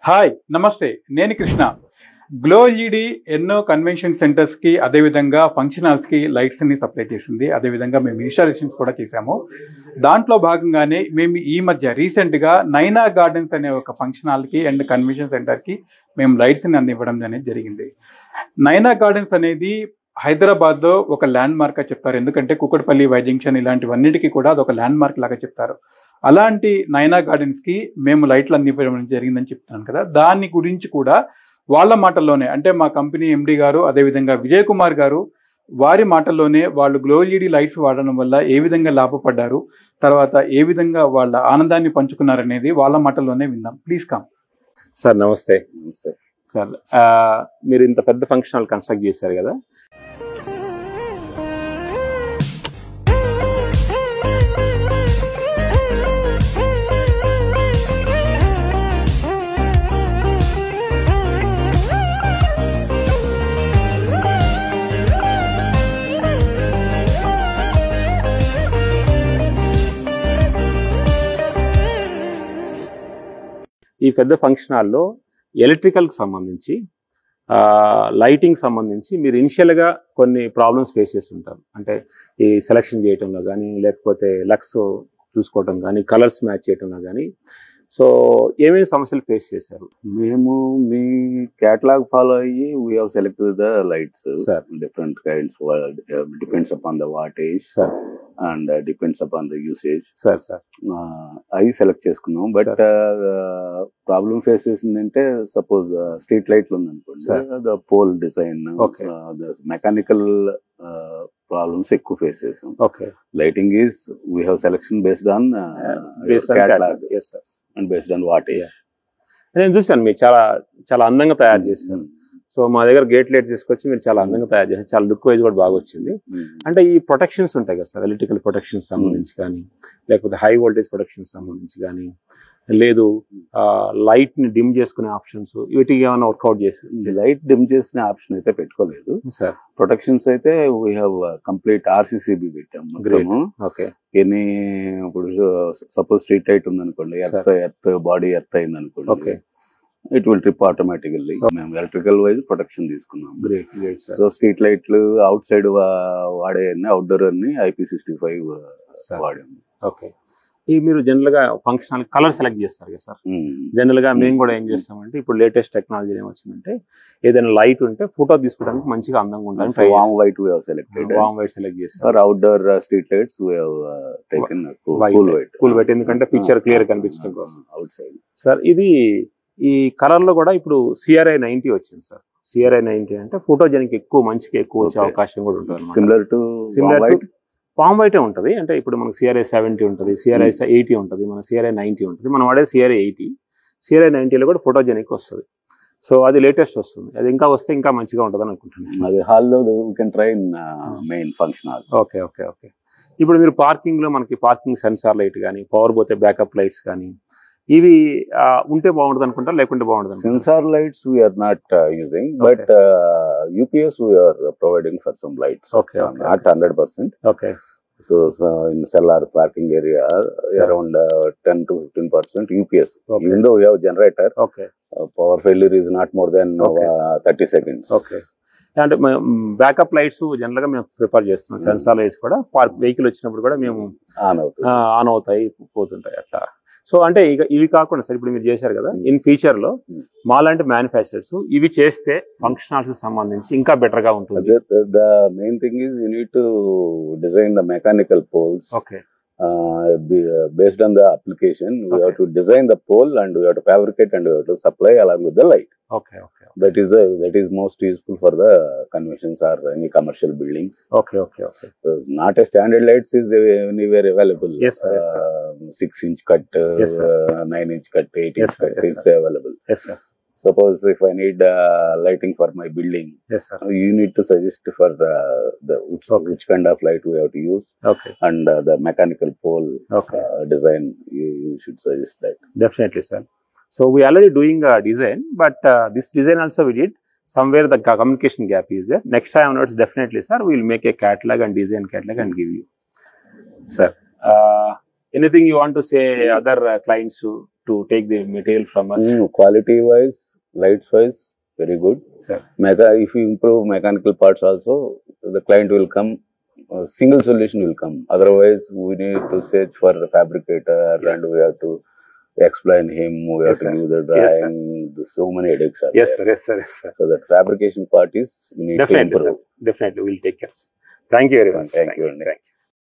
Hi నమస్తే నేను Krishna. Glow ED ఎన్నో కన్వెన్షన్ సెంటర్స్ కి అదేవిధంగా ఫంక్షన్ హాల్స్ కి లైట్స్ ని సప్లై చేసింది. అదేవిధంగా మేము ఇన్స్టాలేషన్స్ కూడా చేశాము. దాంట్లో భాగంగానే మేము ఈ మధ్య రీసెంట్ గా నైనా గార్డెన్స్ అనే ఒక ఫంక్షన్ హాల్ కి అండ్ కన్వెన్షన్ సెంటర్ కి మేము లైట్స్ ని అందివ్వడం అనేది జరిగింది. నైనా గార్డెన్స్ అనేది హైదరాబాద్ లో ఒక ల్యాండ్ మార్క్ గా చెప్తారు. ఎందుకంటే కుకట్పల్లి, వై జంక్షన్ ఇలాంటివన్నిటికీ కూడా అదొక ల్యాండ్ మార్క్ లాగా చెప్తారు. అలాంటి నైనా గార్డెన్స్ కి మేము లైట్లు అందివ్వడం జరిగిందని చెప్తున్నాను కదా. దాని గురించి కూడా వాళ్ళ మాటల్లోనే, అంటే మా కంపెనీ ఎండి గారు అదేవిధంగా విజయ్ కుమార్ గారు వారి మాటల్లోనే వాళ్ళు గ్లో ఎల్ఈడి లైట్స్ వాడడం వల్ల ఏ విధంగా లాభపడ్డారు, తర్వాత ఏ విధంగా వాళ్ళ ఆనందాన్ని పంచుకున్నారనేది వాళ్ళ మాటల్లోనే విందాం. Please come. సార్ నమస్తే. సార్ మీరు ఇంత పెద్ద ఫంక్షన్ హాల్ కన్స్ట్రక్ట్ చేశారు కదా, ఈ పెద్ద ఫంక్షన్ హాల్లో ఎలక్ట్రికల్కి సంబంధించి లైటింగ్ సంబంధించి మీరు ఇనిషియల్గా కొన్ని ప్రాబ్లమ్స్ ఫేస్ చేసి ఉంటారు. అంటే ఈ సెలెక్షన్ చేయటంలో కానీ, లేకపోతే లక్స్ చూసుకోవటం కానీ, కలర్స్ మ్యాచ్ చేయటంలో కానీ, సో ఏమేమి సమస్యలు ఫేస్ చేశారు? మేము మీ కేటలాగ్ ఫాలో అయ్యి we have selected the lights different kinds, depends upon the wattage and depends upon the usage. అవి సెలెక్ట్ చేసుకున్నాం. బట్ ప్రాబ్లం ఫేస్ చేసిందంటే సపోజ్ స్ట్రీట్ లైట్లు ఉందనుకోండి, the pole design, mechanical problems ఎక్కువ ఫేస్ చేసాం. Lighting is we have selection based on catalogue and based on wattage. నేను చూసాను మీరు చాలా చాలా అందంగా తయారు చేస్తాను. సో మా దగ్గర గేట్ లైట్ తీసుకొచ్చి మీరు చాలా అందంగా తయారు చేశారు. చాలా లుక్ వైజ్ కూడా బాగా వచ్చింది. అంటే ఈ ప్రొటెక్షన్స్ ఉంటాయి కదా సార్, ఎలక్ట్రికల్ ప్రొటెక్షన్స్ సంబంధించి కానీ, లేకపోతే హై వోల్టేజ్ ప్రొటెక్షన్స్ సంబంధించి కానీ, లేదు లైట్ ని డిమ్ చేసుకునే ఆప్షన్స్, వీటికి ఏమైనా వర్కౌట్ చేసి? లైట్ డిమ్ చేసిన ఆప్షన్ అయితే పెట్టుకోలేదు సార్. ప్రొటెక్షన్స్ అయితే వీ హ్యావ్ కంప్లీట్ ఆర్సీసీబీ పెట్టాము. ఎనీ ఇప్పుడు సపోజ్ స్ట్రీట్ లైట్ ఉందనుకోండి, ఎర్త్ బాడీ ఎర్త్ అయింది అనుకోండి, ఇట్ విల్ ట్రిప్ ఆటోమేటికల్లీ. మేము ఎలక్ట్రికల్ వైజ్ ప్రొటెక్షన్ తీసుకున్నాం. సో స్ట్రీట్ లైట్లు అవుట్ సైడ్ వాడే అన్ని, అవుట్డోర్ అన్ని IP65 వాడాము. ఓకే. ఈ మీరు జనరల్ గా ఫంక్షన్ కలర్ సెలెక్ట్ చేస్తారు కదా సార్. జనరల్ గా మేము కూడా ఏం చేస్తామంటే, ఇప్పుడు లేటెస్ట్ టెక్నాలజీ ఏమొచ్చిందంటే, ఏదైనా లైట్ ఉంటే ఫోటో తీసుకోవడానికి మంచిగా అందంగా ఉంటుంది. Warm white we have selected. Warm white select చేస్తారు. Outdoor street lights we have taken cool white, ఎందుకంటే పిక్చర్ క్లియర్ కనిపించడం కోసం అవుట్ సైడ్. సార్ ఇది ఈ కలర్ లో కూడా ఇప్పుడు CRI 90 వచ్చింది సార్. CRI 90 అంటే ఫోటోజెనిక్ ఎక్కువ, మంచిగా ఎక్కువ వచ్చే అవకాశం కూడా ఉంటుంది. సిమిలర్ టు పామ్ వైటే ఉంటుంది. అంటే ఇప్పుడు మనకు CRI 70 ఉంటుంది, CRI 80 ఉంటుంది, మన CRI 90 ఉంటుంది. మనం వాడే CRI 80. CRI 90లో కూడా ఫోటోజెనిక్ వస్తుంది. సో అది లేటెస్ట్ వస్తుంది. అది ఇంకా వస్తే ఇంకా మంచిగా ఉంటుంది అని అనుకుంటున్నాను. అది హాల్లో we can try in main function hall. Okay. ఇప్పుడు మీరు పార్కింగ్ లో మనకి పార్కింగ్ సెన్సార్ లైట్ కానీ, పవర్ పోతే బ్యాకప్ లైట్స్ కానీ, ఇవి ఉంటే బాగుంటుంది అనుకుంటారు, లేకుంటే బాగుంటుంది? Sensor lights we are not using, but UPS we are providing for some lights. Not 100%. Okay. So in cellar parking area, around 10 to 15% UPS. Even though we have generator, power failure is not more than 30 seconds. అంటే backup lights general గా మేము prefer చేస్తున్నాం. Sensor lights కూడా vehicle వచ్చినప్పుడు కూడా మేము on అవుతాయి, పోతుంటాయి అట్లా. సో అంటే ఇవి కాకుండా సార్, ఇప్పుడు మీరు చేశారు కదా, ఇన్ ఫ్యూచర్ లో మాలాంటి మ్యానుఫ్యాక్చరర్స్ ఇవి చేస్తే ఫంక్షన్ హాల్స్ సంబంధించి ఇంకా బెటర్ గా ఉంటుంది. The main thing is you need to design the mechanical poles. Based on the application, we have to design the pole and we have to fabricate and we have to supply along with the light. That is most useful for the conventions or any commercial buildings. So not a standard lights is anywhere available. Yes sir. 6-inch cut, 9-inch cut, 8-inch cut is available. Yes sir. Suppose if I need lighting for my building, you need to suggest for which kind of light we have to use, and the mechanical pole design, you should suggest that. Definitely sir. So we already doing a design, but this design also we did. Somewhere the communication gap is there. Next time onwards, definitely sir, we will make a catalog and design catalog and give you. Sir, anything you want to say other clients? to take the material from us? Quality wise, lights wise, very good. Sir. If you improve mechanical parts also, the client will come. Single solution will come. Otherwise, we need to search for the fabricator and we have to explain him. We have to give the drawing. So many headaches are Yes, there. sir. Yes, sir. Yes, sir. So that fabrication part is we need to Definitely, improve. sir. Definitely, we'll take care. Thank you very much. Thank you. Thank you.